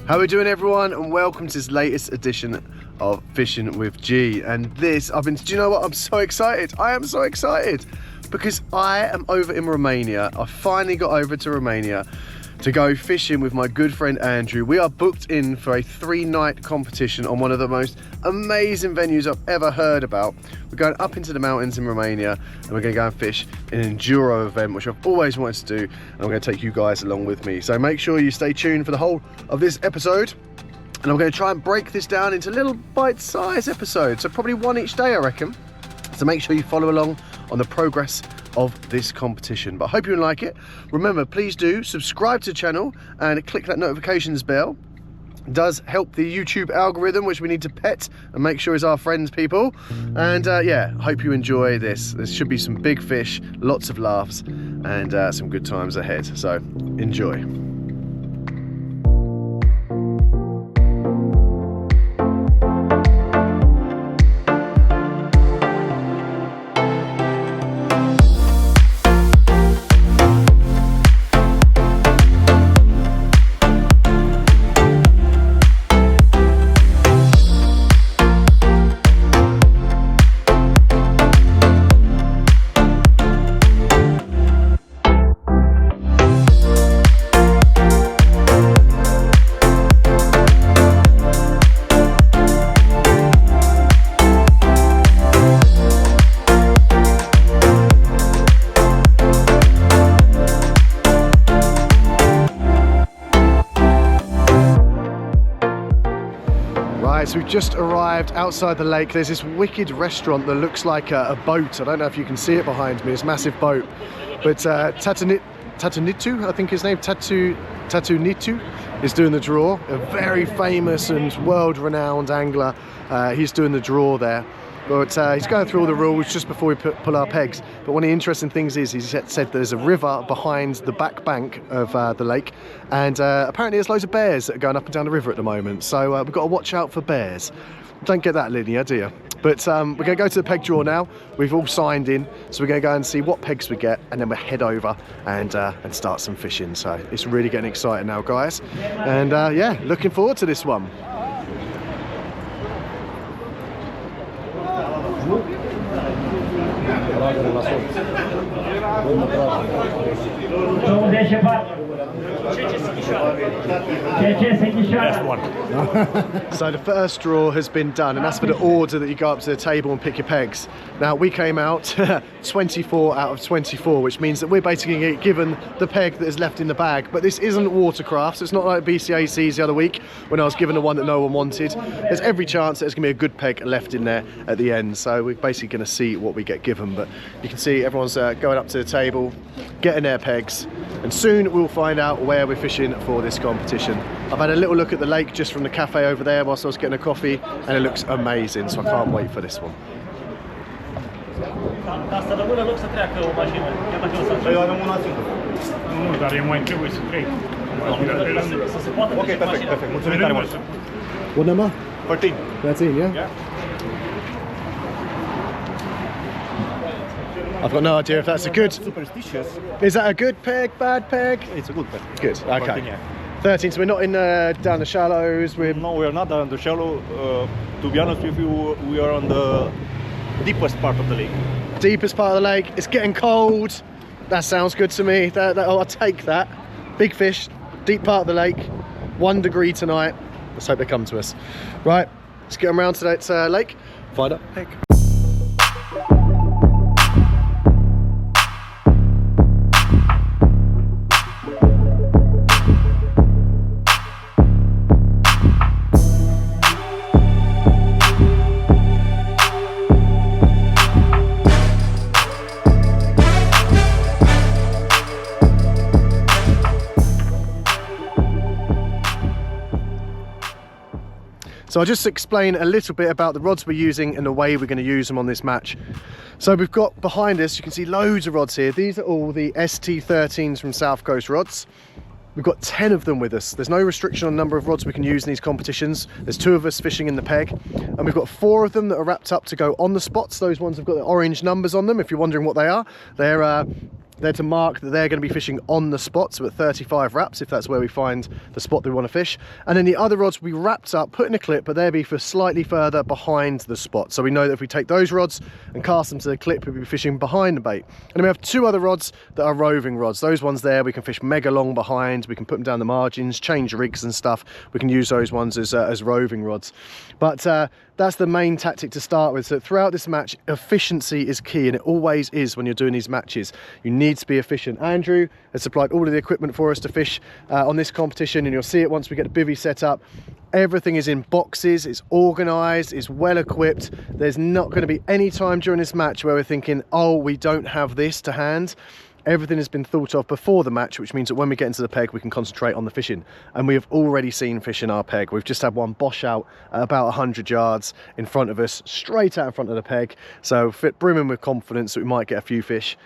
How are we doing, everyone, and welcome to this latest edition of Fishing with G. And this, do you know what, I'm so excited. I am so excited because I am over in Romania. I finally got over to Romania to go fishing with my good friend Andrew. We are booked in for a 3-night competition on one of the most amazing venues I've ever heard about. We're going up into the mountains in Romania and we're going to go and fish an enduro event, which I've always wanted to do, and I'm going to take you guys along with me. So make sure you stay tuned for the whole of this episode, and I'm going to try and break this down into little bite-sized episodes, so probably one each day, I reckon. So make sure you follow along on the progress of this competition. But I hope you like it. Remember, please do subscribe to the channel and click that notifications bell. It does help the YouTube algorithm, which we need to pet and make sure is our friends, people. And yeah, hope you enjoy this. There should be some big fish, lots of laughs, and some good times ahead. So enjoy. So we've just arrived outside the lake. There's this wicked restaurant that looks like a boat. I don't know if you can see it behind me, this massive boat. But Tatunitu, I think his name, Tatunitu, is doing the draw. A very famous and world-renowned angler. He's doing the draw there. But he's going through all the rules just before we pull our pegs. But one of the interesting things is he said there's a river behind the back bank of the lake, and apparently there's loads of bears that are going up and down the river at the moment. So we've got to watch out for bears. Don't get that linear, do you? But we're going to go to the peg draw now. We've all signed in, so we're going to go and see what pegs we get, and then we'll head over and start some fishing. So it's really getting exciting now, guys. And yeah, looking forward to this one. So the first draw has been done, and that's for the order that you go up to the table and pick your pegs. Now we came out 24 out of 24, which means that we're basically going to get given the peg that is left in the bag. But this isn't watercraft, so it's not like BCACs the other week when I was given the one that no one wanted. There's every chance that there's going to be a good peg left in there at the end, so we're basically going to see what we get given. But you can see everyone's going up to the table, getting their pegs, and soon we'll find out where we're fishing for this competition. I've had a little look at the lake just from the cafe over there whilst I was getting a coffee, and it looks amazing, so I can't wait for this one. What number? 13. 13, yeah? I've got no idea if that's a good... Superstitious. Is that a good peg, bad peg? It's a good peg. Good, okay. 13, yeah. 13, so we're not in down the shallows. No, we are not down the shallow. To be honest with you, we are on the deepest part of the lake. Deepest part of the lake. It's getting cold. That sounds good to me. I'll take that. Big fish, deep part of the lake. 1 degree tonight. Let's hope they come to us. Right, let's get them around to that lake. Find a peg. So I'll just explain a little bit about the rods we're using and the way we're going to use them on this match. So we've got behind us, you can see loads of rods here. These are all the ST13s from South Coast Rods. We've got 10 of them with us. There's no restriction on the number of rods we can use in these competitions. There's 2 of us fishing in the peg, and we've got 4 of them that are wrapped up to go on the spots. Those ones have got the orange numbers on them, if you're wondering what they are. They're They're to mark that they're going to be fishing on the spot, so at 35 wraps, if that's where we find the spot that we want to fish. And then the other rods will be wrapped up, put in a clip, but they'll be for slightly further behind the spot. So we know that if we take those rods and cast them to the clip, we'll be fishing behind the bait. And then we have two other rods that are roving rods. Those ones there, we can fish mega long behind, we can put them down the margins, change rigs and stuff. We can use those ones as roving rods. But that's the main tactic to start with. So throughout this match, efficiency is key, and it always is when you're doing these matches. You need to be efficient. Andrew has supplied all of the equipment for us to fish on this competition, and you'll see it once we get the bivvy set up. Everything is in boxes, it's organised, it's well equipped. There's not going to be any time during this match where we're thinking, oh, we don't have this to hand. Everything has been thought of before the match, which means that when we get into the peg, we can concentrate on the fishing. And we have already seen fish in our peg. We've just had one bosh out at about 100 yards in front of us, straight out in front of the peg. So brimming with confidence that we might get a few fish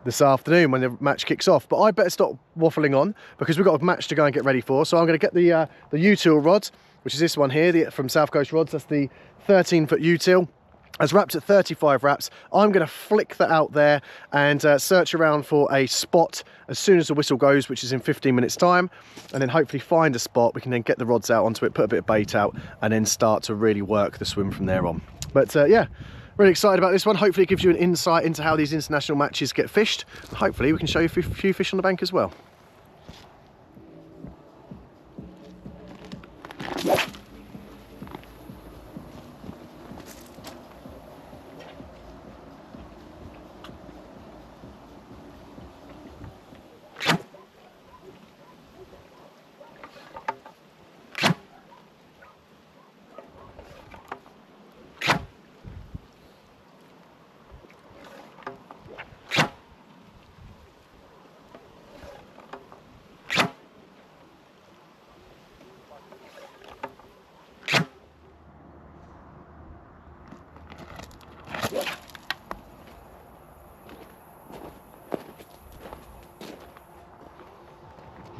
this afternoon when the match kicks off. But I better stop waffling on because we've got a match to go and get ready for. So I'm going to get the util rod, which is this one here, from South Coast Rods. That's the 13-foot util. As wrapped at 35 wraps, I'm going to flick that out there and search around for a spot as soon as the whistle goes, which is in 15 minutes time, and then hopefully find a spot. We can then get the rods out onto it, put a bit of bait out, and then start to really work the swim from there on. But yeah, really excited about this one. Hopefully it gives you an insight into how these international matches get fished. Hopefully we can show you a few fish on the bank as well.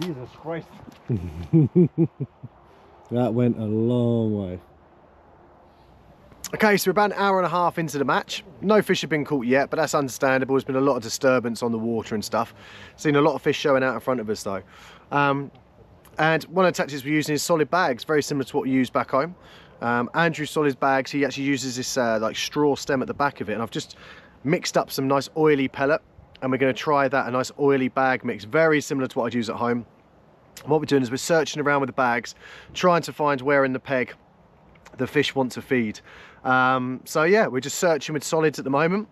Jesus Christ. That went a long way. Okay, so we're about an hour and a half into the match. No fish have been caught yet, but that's understandable. There's been a lot of disturbance on the water and stuff. Seen a lot of fish showing out in front of us though. And one of the tactics we're using is solid bags, very similar to what we use back home. Andrew's solid bags, he actually uses this like straw stem at the back of it, and I've just mixed up some nice oily pellet, and we're going to try that, a nice oily bag mix, very similar to what I'd use at home. And what we're doing is we're searching around with the bags, trying to find where in the peg the fish want to feed. So yeah, we're just searching with solids at the moment.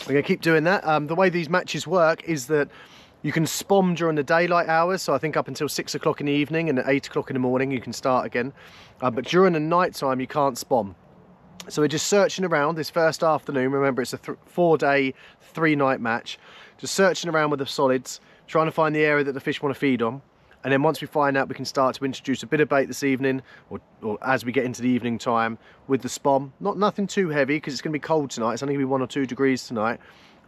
We're going to keep doing that. The way these matches work is that you can spom during the daylight hours, so I think up until 6 o'clock in the evening, and at 8 o'clock in the morning you can start again. But during the night time you can't spom. So we're just searching around this first afternoon. Remember, it's a 4-day, 3-night match. Just searching around with the solids, trying to find the area that the fish want to feed on. And then once we find out, we can start to introduce a bit of bait this evening, or as we get into the evening time with the spom. Nothing too heavy, because it's going to be cold tonight. It's only going to be 1 or 2 degrees tonight.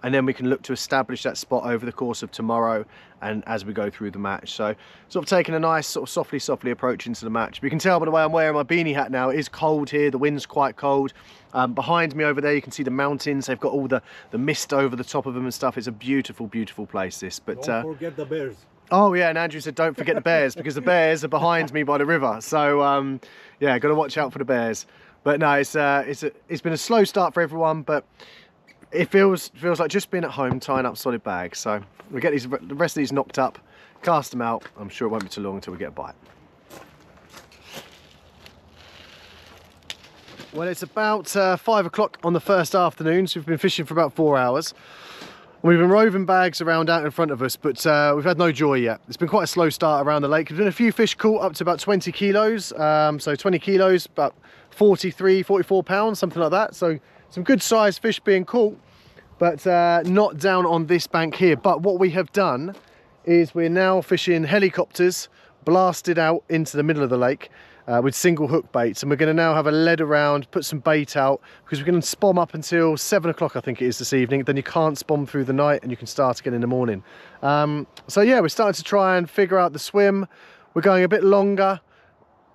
And then we can look to establish that spot over the course of tomorrow and as we go through the match. So sort of taking a nice sort of softly approach into the match. But you can tell by the way I'm wearing my beanie hat now, it is cold here, the wind's quite cold. Behind me over there you can see the mountains, they've got all the mist over the top of them and stuff. It's a beautiful, beautiful place this. But don't forget the bears. Oh yeah, and Andrew said don't forget the bears, because the bears are behind me by the river. So yeah, got to watch out for the bears. But no, it's been a slow start for everyone, but it feels like just being at home tying up solid bags. So we get the rest of these knocked up, cast them out. I'm sure it won't be too long until we get a bite. Well, it's about 5 o'clock on the first afternoon, so we've been fishing for about 4 hours. We've been roving bags around out in front of us, but we've had no joy yet. It's been quite a slow start around the lake. There's been a few fish caught up to about 20 kilos. So 20 kilos, about 43, 44 pounds, something like that. So some good sized fish being caught, but not down on this bank here. But what we have done is we're now fishing helicopters blasted out into the middle of the lake with single hook baits, and we're going to now have a lead around, put some bait out, because we're going to spom up until 7 o'clock I think it is this evening. Then you can't spom through the night and you can start again in the morning. So yeah, we're starting to try and figure out the swim. We're going a bit longer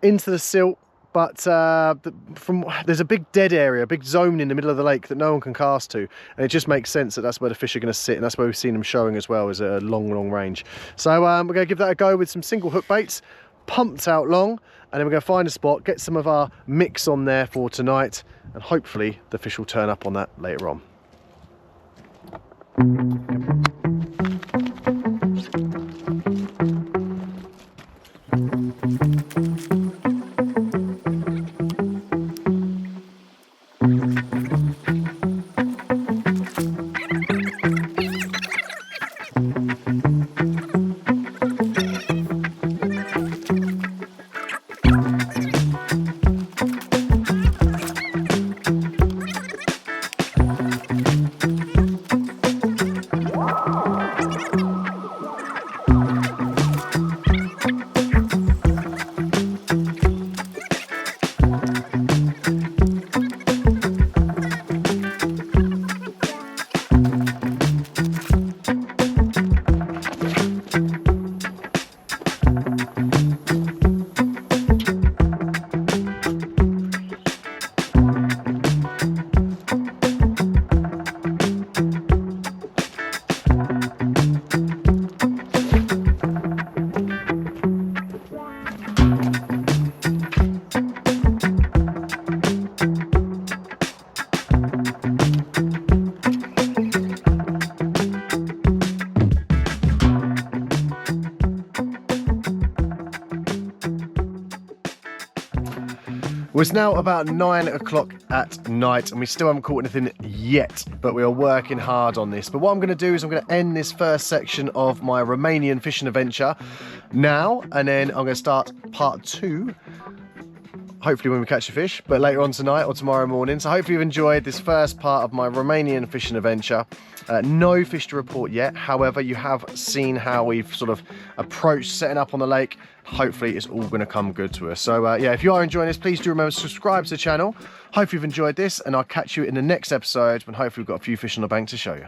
into the silt, but there's a big dead area, a big zone in the middle of the lake that no one can cast to, and it just makes sense that that's where the fish are going to sit, and that's where we've seen them showing as well, as a long range. So we're going to give that a go with some single hook baits, pumped out long, and then we're going to find a spot, get some of our mix on there for tonight, and hopefully the fish will turn up on that later on. Well, it's now about 9 o'clock at night and we still haven't caught anything yet, but we are working hard on this. But what I'm going to do is I'm going to end this first section of my Romanian fishing adventure now, and then I'm going to start part 2, hopefully when we catch a fish, but later on tonight or tomorrow morning. So hopefully you've enjoyed this first part of my Romanian fishing adventure. No fish to report yet, however you have seen how we've sort of approached setting up on the lake. Hopefully it's all going to come good to us. So yeah, if you are enjoying this, please do remember to subscribe to the channel. Hope you've enjoyed this, and I'll catch you in the next episode when hopefully we've got a few fish on the bank to show you.